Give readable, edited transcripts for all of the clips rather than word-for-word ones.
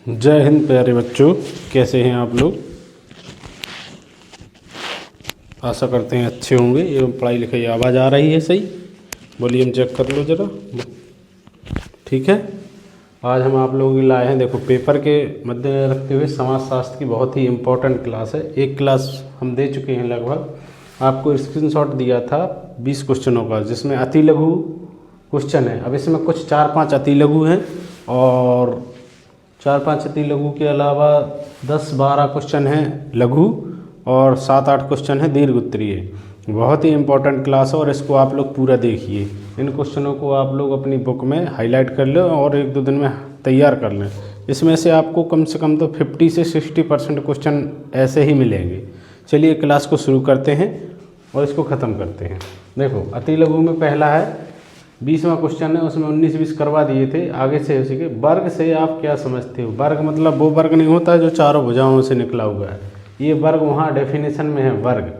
जय हिंद प्यारे बच्चों, कैसे हैं आप लोग। आशा करते हैं अच्छे होंगे। एवं पढ़ाई लिखाई आवाज़ आ रही है सही? वॉल्यूम चेक कर लो ज़रा। ठीक है। आज हम आप लोगों के लिए लाए हैं, देखो पेपर के मद्देनजर रखते हुए समाजशास्त्र की बहुत ही इम्पोर्टेंट क्लास है। एक क्लास हम दे चुके हैं लगभग। आपको स्क्रीनशॉट दिया था 20 क्वेश्चनों का, जिसमें अति लघु क्वेश्चन है। अब इसमें कुछ 4-5 अति लघु हैं और 4-5 अति लघु के अलावा 10-12 क्वेश्चन हैं लघु और 7-8 क्वेश्चन हैं दीर्घ उत्तरीय। बहुत ही इंपॉर्टेंट क्लास है और इसको आप लोग पूरा देखिए। इन क्वेश्चनों को आप लोग अपनी बुक में हाईलाइट कर लो और 1-2 दिन में तैयार कर लें। इसमें से आपको कम से कम तो 50 से 60% क्वेश्चन ऐसे ही मिलेंगे। चलिए क्लास को शुरू करते हैं और इसको ख़त्म करते हैं। देखो अति लघु में पहला है 20वां क्वेश्चन है, उसमें 19-20 करवा दिए थे। आगे से उसी के वर्ग से आप क्या समझते हो। वर्ग मतलब वो वर्ग नहीं होता जो चारों भुजाओं से निकला हुआ है, ये वर्ग वहाँ डेफिनेशन में है वर्ग।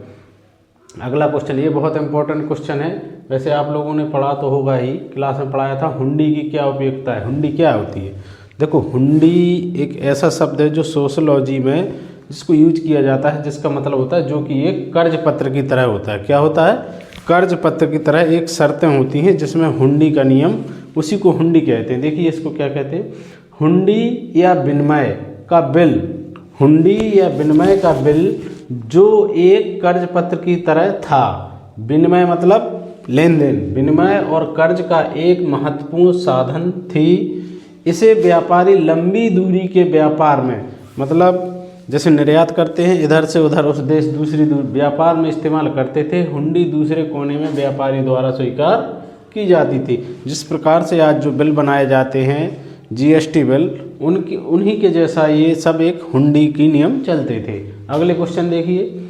अगला क्वेश्चन, ये बहुत इंपॉर्टेंट क्वेश्चन है। वैसे आप लोगों ने पढ़ा तो होगा ही, क्लास में पढ़ाया था। हुंडी की क्या उपयोगिता है, हुंडी क्या होती है। देखो हुंडी एक ऐसा शब्द है जो सोशलॉजी में जिसको यूज किया जाता है, जिसका मतलब होता है जो कि एक कर्ज पत्र की तरह होता है। क्या होता है? कर्ज पत्र की तरह एक शर्तें होती हैं जिसमें हुंडी का नियम, उसी को हुंडी कहते हैं। देखिए इसको क्या कहते हैं, हुंडी या विनिमय का बिल। हुंडी या विनिमय का बिल जो एक कर्ज पत्र की तरह था। विनिमय मतलब लेन देन, विनिमय और कर्ज का एक महत्वपूर्ण साधन थी। इसे व्यापारी लंबी दूरी के व्यापार में, मतलब जैसे निर्यात करते हैं इधर से उधर उस देश दूसरी व्यापार में इस्तेमाल करते थे। हुंडी दूसरे कोने में व्यापारी द्वारा स्वीकार की जाती थी। जिस प्रकार से आज जो बिल बनाए जाते हैं जीएसटी बिल, उन्हीं के जैसा ये सब एक हुंडी की नियम चलते थे। अगले क्वेश्चन देखिए,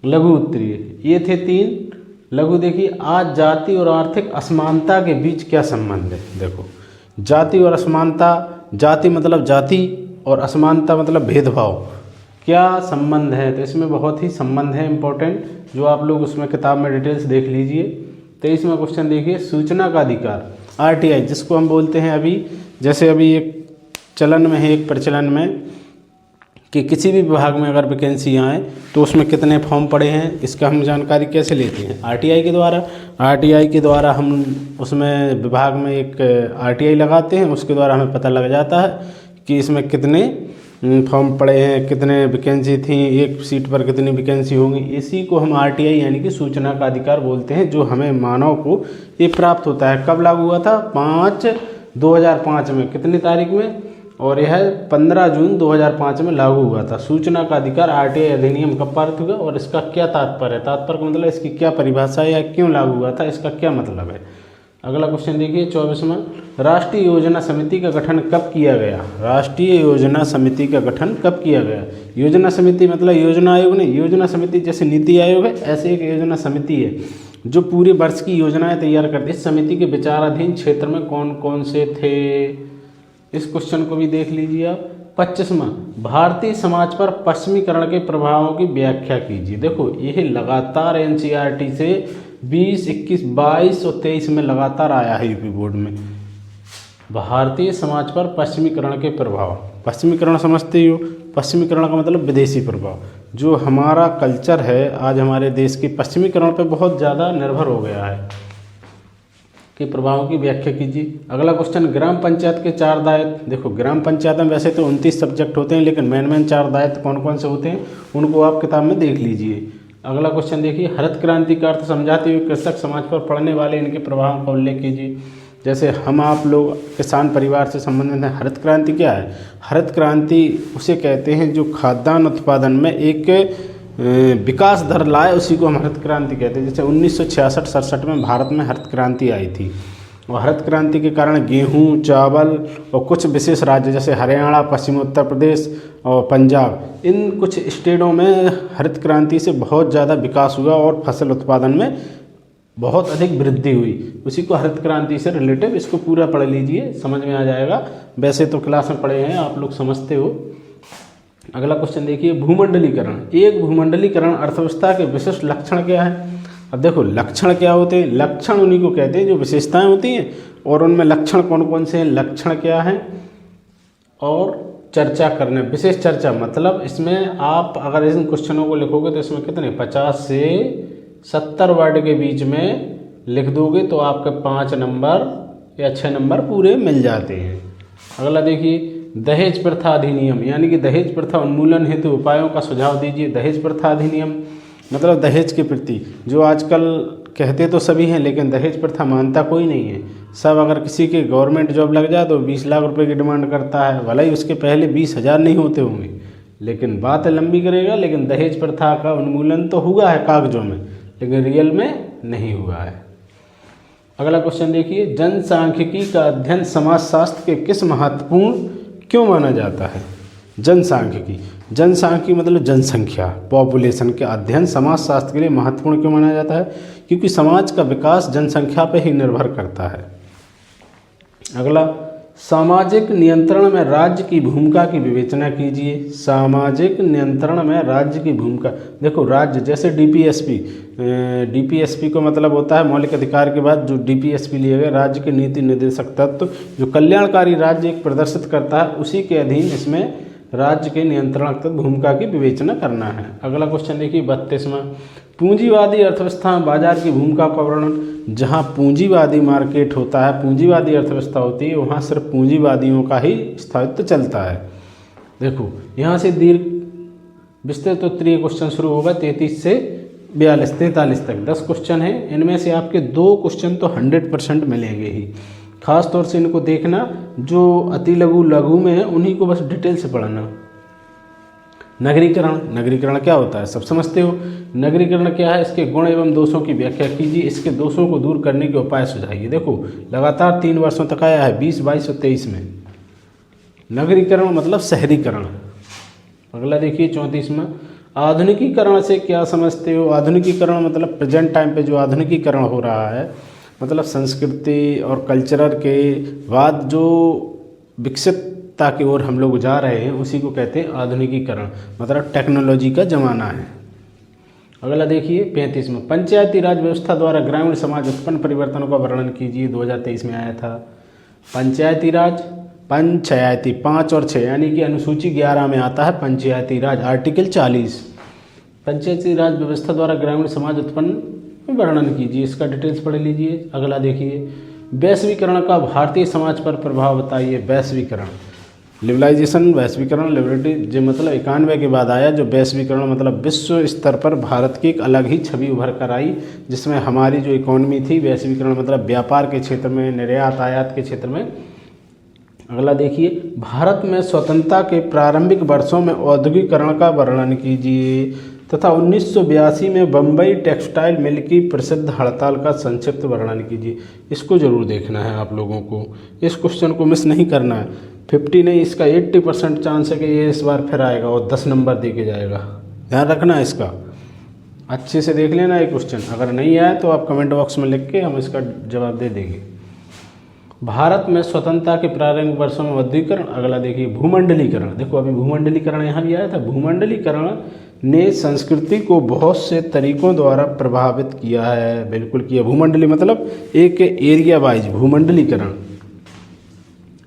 लघु उत्तरीय। ये थे 3 लघु। देखिए, आज जाति और आर्थिक असमानता के बीच क्या संबंध है। देखो जाति और असमानता, जाति मतलब जाति और असमानता मतलब भेदभाव, क्या संबंध है। तो इसमें बहुत ही संबंध है इंपॉर्टेंट, जो आप लोग उसमें किताब में डिटेल्स देख लीजिए। 23वां क्वेश्चन देखिए, सूचना का अधिकार आरटीआई, जिसको हम बोलते हैं अभी, जैसे अभी एक चलन में है, एक प्रचलन में कि किसी भी विभाग में अगर वैकेंसी आए तो उसमें कितने फॉर्म पड़े हैं, इसका हम जानकारी कैसे लेते हैं। आरटीआई के द्वारा। आरटीआई के द्वारा हम उसमें विभाग में एक आरटीआई लगाते हैं, उसके द्वारा हमें पता लग जाता है कि इसमें कितने फॉर्म पड़े हैं, कितने वैकेंसी थी, एक सीट पर कितनी वैकेंसी होंगी। इसी को हम आरटीआई यानी कि सूचना का अधिकार बोलते हैं, जो हमें मानव को ये प्राप्त होता है। कब लागू हुआ था? 5/2005 में। कितनी तारीख में? और यह 15 जून 2005 में लागू हुआ था। सूचना का अधिकार आरटीआई अधिनियम कब पारित हुआ और इसका क्या तात्पर्य है। तात्पर्य का मतलब इसकी क्या परिभाषा है या क्यों लागू हुआ था, इसका क्या मतलब है। अगला क्वेश्चन देखिए 24वां, राष्ट्रीय योजना समिति का गठन कब किया गया। राष्ट्रीय योजना समिति का गठन कब किया गया। योजना समिति मतलब योजना आयोग नहीं, योजना समिति जैसे नीति आयोग है ऐसे एक योजना समिति है जो पूरे वर्ष की योजनाएं तैयार करती है। इस समिति के विचाराधीन क्षेत्र में कौन कौन से थे, इस क्वेश्चन को भी देख लीजिए आप। 25वां, भारतीय समाज पर पश्चिमीकरण के प्रभावों की व्याख्या कीजिए। देखो ये लगातार एनसीईआरटी से 20, 21, 22 और 23 में लगातार आया है यूपी बोर्ड में। भारतीय समाज पर पश्चिमीकरण के प्रभाव। पश्चिमीकरण समझते हो, पश्चिमीकरण का मतलब विदेशी प्रभाव। जो हमारा कल्चर है आज हमारे देश के पश्चिमीकरण पर बहुत ज़्यादा निर्भर हो गया है, के प्रभावों की व्याख्या कीजिए। अगला क्वेश्चन, ग्राम पंचायत के 4 दायित्व। देखो ग्राम पंचायत में वैसे तो 29 सब्जेक्ट होते हैं, लेकिन मेन 4 दायित्व कौन कौन से होते हैं उनको आप किताब में देख लीजिए। अगला क्वेश्चन देखिए, हरित क्रांति का अर्थ समझाते हुए कृषक समाज पर पड़ने वाले इनके प्रभाव का उल्लेख कीजिए। जैसे हम आप लोग किसान परिवार से संबंधित हैं। हरित क्रांति क्या है? हरित क्रांति उसे कहते हैं जो खाद्यान्न उत्पादन में एक विकास दर लाए, उसी को हम हरित क्रांति कहते हैं। जैसे 1966-67 में भारत में हरित क्रांति आई थी और हरित क्रांति के कारण गेहूं, चावल और कुछ विशेष राज्य जैसे हरियाणा, पश्चिमी उत्तर प्रदेश और पंजाब, इन कुछ स्टेटों में हरित क्रांति से बहुत ज़्यादा विकास हुआ और फसल उत्पादन में बहुत अधिक वृद्धि हुई। उसी को हरित क्रांति से रिलेटिव, इसको पूरा पढ़ लीजिए, समझ में आ जाएगा। वैसे तो क्लास में पढ़े हैं, आप लोग समझते हो। अगला क्वेश्चन देखिए, भूमंडलीकरण। एक भूमंडलीकरण अर्थव्यवस्था के विशिष्ट लक्षण क्या है। अब देखो लक्षण क्या होते हैं, लक्षण उन्हीं को कहते हैं जो विशेषताएं होती हैं, और उनमें लक्षण कौन कौन से हैं, लक्षण क्या हैं और चर्चा करने, विशेष चर्चा मतलब इसमें आप अगर इन क्वेश्चनों को लिखोगे तो इसमें कितने 50 से 70 वर्ड के बीच में लिख दोगे तो आपके 5 नंबर या 6 नंबर पूरे मिल जाते हैं। अगला देखिए, दहेज प्रथा अधिनियम यानी कि दहेज प्रथा उन्मूलन हेतु उपायों का सुझाव दीजिए। दहेज प्रथा अधिनियम मतलब दहेज के प्रति जो आजकल कहते तो सभी हैं लेकिन दहेज प्रथा मानता कोई नहीं है। सब अगर किसी के गवर्नमेंट जॉब लग जाए तो 20 लाख रुपए की डिमांड करता है, भले ही उसके पहले 20,000 नहीं होते होंगे, लेकिन बात लंबी करेगा। लेकिन दहेज प्रथा का उन्मूलन तो हुआ है कागजों में, लेकिन रियल में नहीं हुआ है। अगला क्वेश्चन देखिए, जनसांख्यिकी का अध्ययन समाजशास्त्र के किस महत्वपूर्ण क्यों माना जाता है? जनसांख्यिकी, जनसांख्यिकी मतलब जनसंख्या, पॉपुलेशन के अध्ययन समाजशास्त्र के लिए महत्वपूर्ण क्यों माना जाता है? क्योंकि समाज का विकास जनसंख्या पर ही निर्भर करता है। अगला, सामाजिक नियंत्रण में राज्य की भूमिका की विवेचना कीजिए। सामाजिक नियंत्रण में राज्य की भूमिका, देखो राज्य जैसे डीपीएसपी, डीपीएसपी को मतलब होता है मौलिक अधिकार के बाद जो डीपीएसपी लिए गए राज्य के नीति निर्देशक तत्व जो कल्याणकारी राज्य एक प्रदर्शित करता है, उसी के अधीन इसमें राज्य के नियंत्रणात्मक भूमिका की विवेचना करना है। अगला क्वेश्चन देखिए 32वां, पूंजीवादी अर्थव्यवस्था में बाजार की भूमिका का वर्णन। जहाँ पूंजीवादी मार्केट होता है, पूंजीवादी अर्थव्यवस्था होती है, वहाँ सिर्फ पूंजीवादियों का ही स्थायित्व चलता है। देखो यहाँ से दीर्घ विस्तृत उत्तरीय क्वेश्चन शुरू होगा 33 से 43 तक 10 क्वेश्चन हैं। इनमें से आपके 2 क्वेश्चन तो 100% मिलेंगे ही। खास तौर से इनको देखना, जो अति लघु लघु में है उन्हीं को बस डिटेल से पढ़ना। नगरीकरण, नगरीकरण क्या होता है सब समझते हो। नगरीकरण क्या है, इसके गुण एवं दोषों की व्याख्या कीजिए, इसके दोषों को दूर करने के उपाय सुझाइए। देखो लगातार 3 वर्षों तक आया है 20, 22 और 23 में। नगरीकरण मतलब शहरीकरण। अगला देखिए 34वां, आधुनिकीकरण से क्या समझते हो? आधुनिकीकरण मतलब प्रेजेंट टाइम पे जो आधुनिकीकरण हो रहा है, मतलब संस्कृति और कल्चरल के बाद जो विकसितता की ओर हम लोग जा रहे हैं उसी को कहते हैं आधुनिकीकरण, मतलब टेक्नोलॉजी का ज़माना है। अगला देखिए 35वां, पंचायती राज व्यवस्था द्वारा ग्रामीण समाज उत्पन्न परिवर्तनों का वर्णन कीजिए। 2023 में आया था पंचायती राज, पंचायती 5 और 6 यानी कि अनुसूची 11 में आता है पंचायती राज, आर्टिकल 40। पंचायती राज व्यवस्था द्वारा ग्रामीण समाज उत्पन्न वर्णन कीजिए, इसका डिटेल्स पढ़ लीजिए। अगला देखिए, वैश्वीकरण का भारतीय समाज पर प्रभाव बताइए। वैश्वीकरण, लिबरलाइजेशन, वैश्वीकरण, लिबर्टी जो मतलब 91 के बाद आया, जो वैश्वीकरण मतलब विश्व स्तर पर भारत की एक अलग ही छवि उभर कर आई, जिसमें हमारी जो इकोनॉमी थी, वैश्वीकरण मतलब व्यापार के क्षेत्र में, निर्यात आयात के क्षेत्र में। अगला देखिए, भारत में स्वतंत्रता के प्रारंभिक वर्षों में औद्योगिकरण का वर्णन कीजिए तथा 1982 में बम्बई टेक्सटाइल मिल की प्रसिद्ध हड़ताल का संक्षिप्त वर्णन कीजिए। इसको जरूर देखना है आप लोगों को, इस क्वेश्चन को मिस नहीं करना है। 50 नहीं, इसका 80% चांस है कि ये इस बार फिर आएगा और 10 नंबर दे के जाएगा, ध्यान रखना इसका। अच्छे से देख लेना ये क्वेश्चन, अगर नहीं आया तो आप कमेंट बॉक्स में लिख के हम इसका जवाब दे देंगे। भारत में स्वतंत्रता के प्रारंभिक वर्षों में औद्योगिकरण। अगला देखिए, भूमंडलीकरण। देखो अभी भूमंडलीकरण यहाँ भी आया था। भूमंडलीकरण ने संस्कृति को बहुत से तरीकों द्वारा प्रभावित किया है, बिल्कुल किया। भूमंडली मतलब एक एरिया वाइज भूमंडलीकरण।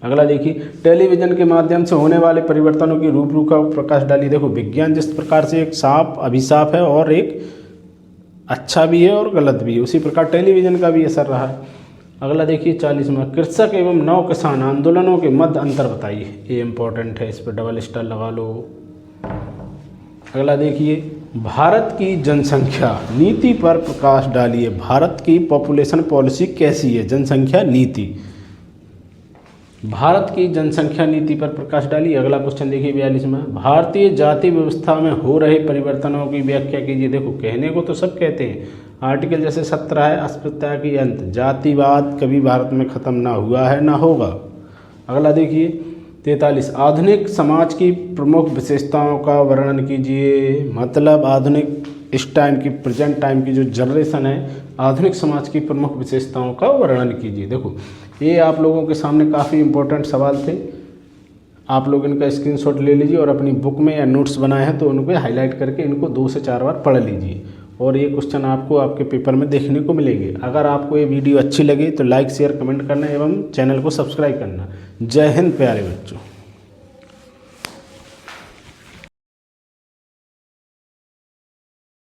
अगला देखिए, टेलीविजन के माध्यम से होने वाले परिवर्तनों की रूपरेखा को प्रकाश डालिए। देखो विज्ञान जिस प्रकार से एक साफ अभिशाप है और एक अच्छा भी है और गलत भी है, उसी प्रकार टेलीविजन का भी असर रहा है। अगला देखिए 40वां, कृषक एवं नव किसान आंदोलनों के मध्य अंतर बताइए। ये इंपॉर्टेंट है, इस पर डबल स्टार लगा लो। अगला देखिए, भारत की जनसंख्या नीति पर प्रकाश डालिए। भारत की पॉपुलेशन पॉलिसी कैसी है? जनसंख्या नीति, भारत की जनसंख्या नीति पर प्रकाश डालिए। अगला क्वेश्चन देखिए 42वां, भारतीय जाति व्यवस्था में हो रहे परिवर्तनों की व्याख्या कीजिए। देखो कहने को तो सब कहते हैं, आर्टिकल जैसे 17 है, अस्पृश्यता की अंत, जातिवाद कभी भारत में ख़त्म ना हुआ है ना होगा। अगला देखिए 43, आधुनिक समाज की प्रमुख विशेषताओं का वर्णन कीजिए। मतलब आधुनिक इस टाइम की, प्रेजेंट टाइम की जो जनरेशन है, आधुनिक समाज की प्रमुख विशेषताओं का वर्णन कीजिए। देखो ये आप लोगों के सामने काफ़ी इंपॉर्टेंट सवाल थे, आप लोग इनका स्क्रीनशॉट ले लीजिए और अपनी बुक में या नोट्स बनाए हैं तो उनको हाईलाइट करके इनको 2 से 4 बार पढ़ लीजिए और ये क्वेश्चन आपको आपके पेपर में देखने को मिलेंगे। अगर आपको ये वीडियो अच्छी लगे तो लाइक शेयर कमेंट करना एवं चैनल को सब्सक्राइब करना। जय हिंद प्यारे बच्चों।